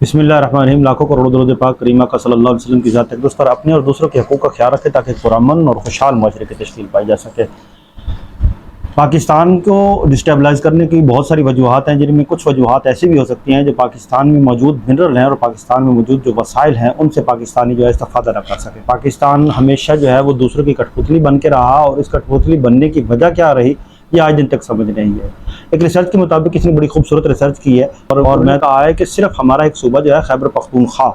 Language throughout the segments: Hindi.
बिस्मिल्लाहिर्रहमानिर्रहीम। लाखों करोड़ों दरूद पाक करीमा का सल्लल्लाहु अलैहि वसल्लम की ज़ात तकद्दुस पर अपने और दूसरों के हकूक़ का ख्याल रखें ताकि पुरअमन और खुशहाल माशरे की तश्कील पाई जा सके। पाकिस्तान को डिस्टेबलाइज़ करने की बहुत सारी वजूहात हैं, जिनमें कुछ वजूहात ऐसी भी हो सकती हैं जो पाकिस्तान में मौजूद मिनरल हैं और पाकिस्तान में मौजूद जो वसाइल हैं उनसे पाकिस्तानी जो है इस्तिफ़ादा न कर सके। पाकिस्तान हमेशा जो है वो दूसरों की कठपुतली बन के रहा और इस कठपुतली बनने की वजह क्या रही ये आज दिन तक समझ नहीं है। एक रिसर्च के मुताबिक किसी ने बड़ी खूबसूरत रिसर्च की है और मैं कहा है कि सिर्फ हमारा एक सूबा जो है खैबर पख्तूनख्वा,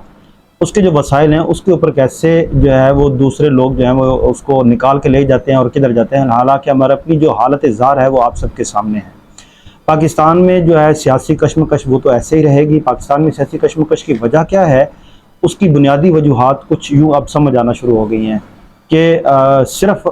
उसके जो वसाइल हैं उसके ऊपर कैसे जो है वो दूसरे लोग जो हैं वो उसको निकाल के ले जाते हैं और किधर जाते हैं। हालांकि हमारे अपनी जो हालत ज़ार है वो आप सबके सामने है। पाकिस्तान में जो है सियासी कशमकश वो तो ऐसे ही रहेगी। पाकिस्तान में सियासी कशमकश की वजह क्या है, उसकी बुनियादी वजूहात कुछ यूँ अब समझ आना शुरू हो गई हैं कि सिर्फ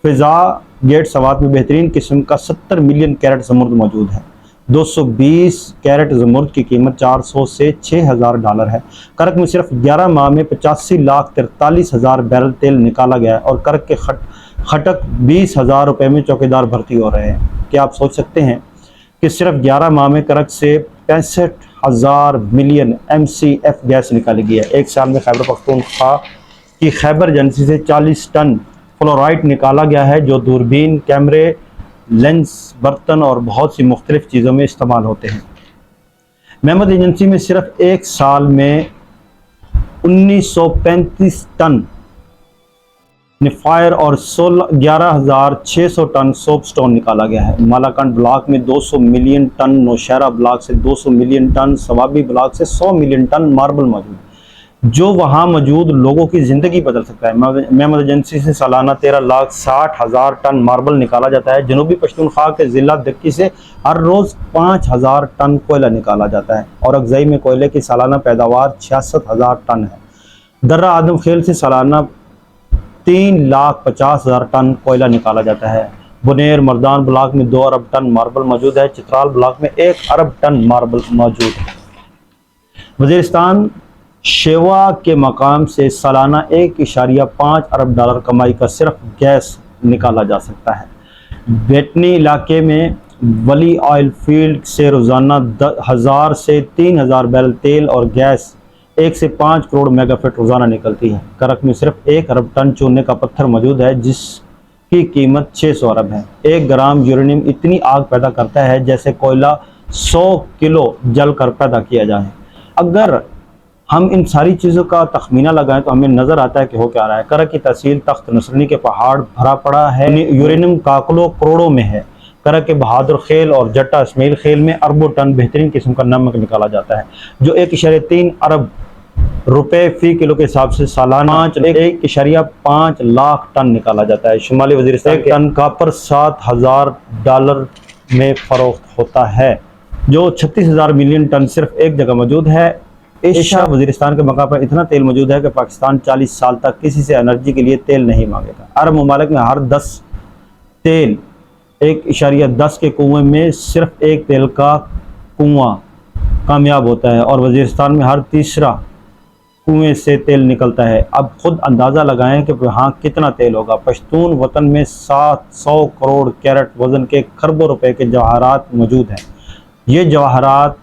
फ़िज़ा गेट सवात में बेहतरीन किस्म का 70 मिलियन कैरेट ज़मुर्द मौजूद है। 220 कैरेट ज़मुर्द की कीमत 400 से 6000 डॉलर है। करक में सिर्फ 11 माह में 85,43,000 बैरल तेल निकाला गया है और करक के खटक 20,000 रुपये में चौकीदार भर्ती हो रहे हैं। क्या आप सोच सकते हैं कि सिर्फ 11 माह में करक से 65,000 मिलियन MCF गैस निकाली गई है। एक साल में खैबर पख्तूनख्वा की खैबर एजेंसी से 40 टन फ्लोराइड निकाला गया है, जो दूरबीन, कैमरे, लेंस, बर्तन और बहुत सी मुख्तलिफ चीज़ों में इस्तेमाल होते हैं। मेहमद एजेंसी में सिर्फ एक साल में 1935 टन निफायर और 11,600 टन सोप स्टोन निकाला गया है। मालाकंड ब्लॉक में 200 मिलियन टन, नौशहरा ब्लॉक से 200 मिलियन टन, सवाबी ब्लॉक से 100 मिलियन टन मार्बल मौजूद, जो वहाँ मौजूद लोगों की ज़िंदगी बदल सकता है। मेहमद एजेंसी से सालाना 13,60,000 टन मार्बल निकाला जाता है। जनूबी पश्तूनख्वा के ज़िला दक्की से हर रोज़ 5,000 टन कोयला निकाला जाता है और अगज़ई में कोयले की सालाना पैदावार 66,000 टन है। दर्रा आदम खेल से सालाना 3,50,000 टन कोयला निकाला जाता है। बुनेर मर्दान ब्लॉक में 2 अरब टन मार्बल मौजूद है। चित्राल ब्लॉक में 1 अरब टन मार्बल मौजूद है। वज़ीरिस्तान शेवा के मकाम से सालाना 1.5 अरब डॉलर कमाई का सिर्फ गैस निकाला जा सकता है। बेटनी इलाके में वली ऑयल फील्ड से रोज़ाना 1000 से 3000 बैरल तेल और गैस 1 से 5 करोड़ मेगाफिट रोज़ाना निकलती है। करक में सिर्फ 1 अरब टन चूने का पत्थर मौजूद है, जिसकी कीमत 600 अरब है। 1 ग्राम यूरेनियम इतनी आग पैदा करता है जैसे कोयला 100 किलो जल कर पैदा किया जाए। अगर हम इन सारी चीज़ों का तखमीना लगाएं तो हमें नज़र आता है कि हो क्या रहा है। करक की तहसील तख्त नसरनी के पहाड़ भरा पड़ा है, यूरेनियम काकलों करोड़ों में है। करक के बहादुर खेल और जट्टा इस्माइल खेल में अरबों टन बेहतरीन किस्म का नमक निकाला जाता है, जो 1.3 अरब रुपए फ़ी किलो के हिसाब से सालाना 1.5 लाख टन निकाला जाता है। शुमाली वज़ीरिस्तान टन कापर 7,000 डॉलर में फ़रोख्त होता है, जो 36,000 मिलियन टन सिर्फ एक जगह मौजूद है। एशिया वज़ीरिस्तान के मकाम पर इतना तेल मौजूद है कि पाकिस्तान 40 साल तक किसी से एनर्जी के लिए तेल नहीं मांगेगा। अरब ममालिक में हर 10 तेल 1.10 के कुएँ में सिर्फ एक तेल का कुआँ कामयाब होता है और वज़ीरिस्तान में हर तीसरा कुएँ से तेल निकलता है। अब खुद अंदाज़ा लगाएं कि वहाँ कितना तेल होगा। पश्तून वतन में 700 करोड़ कैरेट वज़न के खरबों रुपए के जवाहरात मौजूद हैं। ये जवाहरात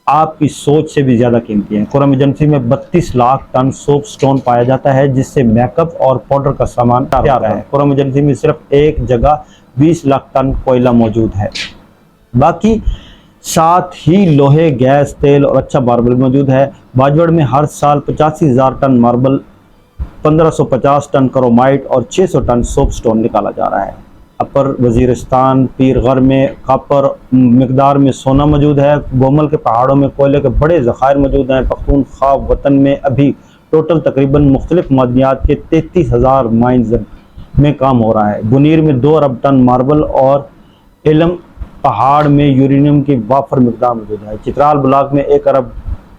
आपकी सोच से भी ज़्यादा कीमती हैं। खुर्रम एजेंसी में 32 लाख टन सोप स्टोन पाया जाता है, जिससे मेकअप और पाउडर का सामान तैयार है। खुर्रम एजेंसी में सिर्फ एक जगह 20 लाख टन कोयला मौजूद है। बाकी साथ ही लोहे, गैस, तेल और अच्छा मार्बल मौजूद है। बाजवड़ में हर साल 85,000 टन मार्बल, 1550 टन क्रोमाइट और 600 टन सोप स्टोन निकाला जा रहा है। अपर वज़ीरिस्तान पीरगर में कापर मकदार में सोना मौजूद है। गोमल के पहाड़ों में कोयले के बड़े ज़खायर मौजूद हैं। पख्तूनख्वा वतन में अभी टोटल तकरीबन मुख्तलिफ मादनियात के 33,000 माइंस में काम हो रहा है। बुनीर में 2 अरब टन मार्बल और इलम पहाड़ में यूरेनियम की वाफर मकदार मौजूद है। चित्राल ब्लॉक में 1 अरब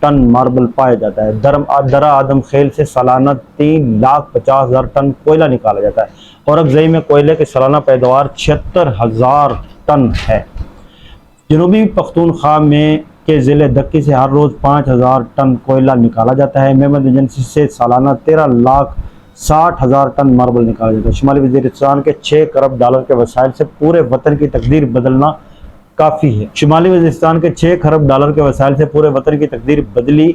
टन मार्बल पाया जाता है। दरा आदम खेल से सालाना 3,50,000 टन कोयला निकाला जाता है और अगज़ई में कोयले की सालाना पैदावार 76,000 टन है। जनूबी पख्तूनख्वा में के ज़िले दक्की से हर रोज़ 5,000 टन कोयला निकाला जाता है। मेहमद एजेंसी से सालाना 13,60,000 टन मार्बल निकाला जाता है। शुमाली वज़ीरिस्तान के 6 अरब डॉलर के वसाइल से पूरे वतन की तकदीर बदलना काफ़ी है। शुमाली वज़ीरिस्तान के 6 खरब डॉलर के वसाइल से पूरे वतन की तकदीर बदली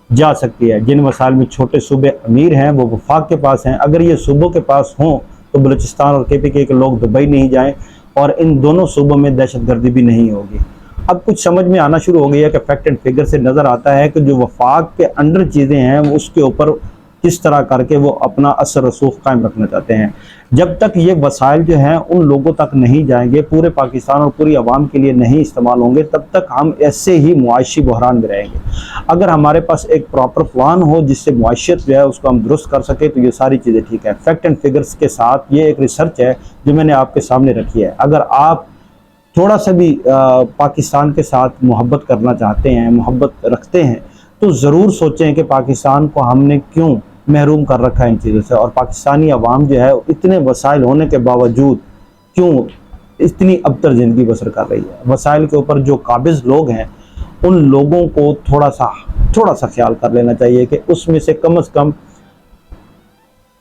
जा सकती है। जिन वसाइल में छोटे सूबे अमीर हैं वो वफाक के पास हैं। अगर ये सूबों के पास हों तो बलूचिस्तान और KPK के लोग दुबई नहीं जाएं और इन दोनों सूबों में दहशतगर्दी भी नहीं होगी। अब कुछ समझ में आना शुरू हो गई है कि फैक्ट एंड फिगर से नज़र आता है कि जो वफाक के अंडर चीज़ें हैं उसके ऊपर किस तरह करके वो अपना असर रसूख कायम रखना चाहते हैं। जब तक ये वसाइल जो हैं उन लोगों तक नहीं जाएंगे, पूरे पाकिस्तान और पूरी आवाम के लिए नहीं इस्तेमाल होंगे, तब तक हम ऐसे ही मुआशी बहरान में रहेंगे। अगर हमारे पास एक प्रॉपर प्लान हो जिससे मुआशियत जो है उसको हम दुरुस्त कर सके तो ये सारी चीज़ें ठीक है। फैक्ट एंड फिगर्स के साथ ये एक रिसर्च है जो मैंने आपके सामने रखी है। अगर आप थोड़ा सा भी पाकिस्तान के साथ मोहब्बत करना चाहते हैं, मोहब्बत रखते हैं, तो ज़रूर सोचें कि पाकिस्तान को हमने क्यों महरूम कर रखा है इन चीज़ों से, और पाकिस्तानी अवाम जो है इतने वसाइल होने के बावजूद क्यों इतनी अबतर ज़िंदगी बसर कर रही है। वसाइल के ऊपर जो काबिज़ लोग हैं उन लोगों को थोड़ा सा ख्याल कर लेना चाहिए कि उसमें से कम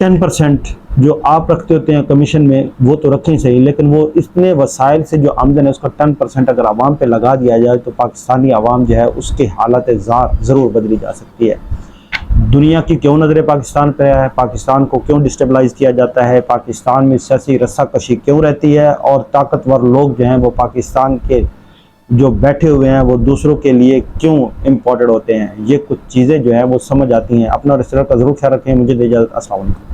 10% जो आप रखते होते हैं कमीशन में वो तो रखें सही, लेकिन वो इतने वसाइल से जो आमदन है उसका 10% अगर आवाम पे लगा दिया जाए तो पाकिस्तानी आवाम जो है उसकी हालत ज़रूर बदली जा सकती है। दुनिया की क्यों नज़रें पाकिस्तान पे है, पाकिस्तान को क्यों डिस्टेबलाइज़ किया जाता है, पाकिस्तान में सियासी रस्साकशी क्यों रहती है, और ताकतवर लोग जो हैं वो पाकिस्तान के जो बैठे हुए हैं वो दूसरों के लिए क्यों इम्पोर्टेड होते हैं, ये कुछ चीज़ें जो हैं वो समझ आती हैं। अपना रिश्तेदार का ज़रूर ख्याल रखें। मुझे दे इजाज़त। अस्सलाम वालेकुम।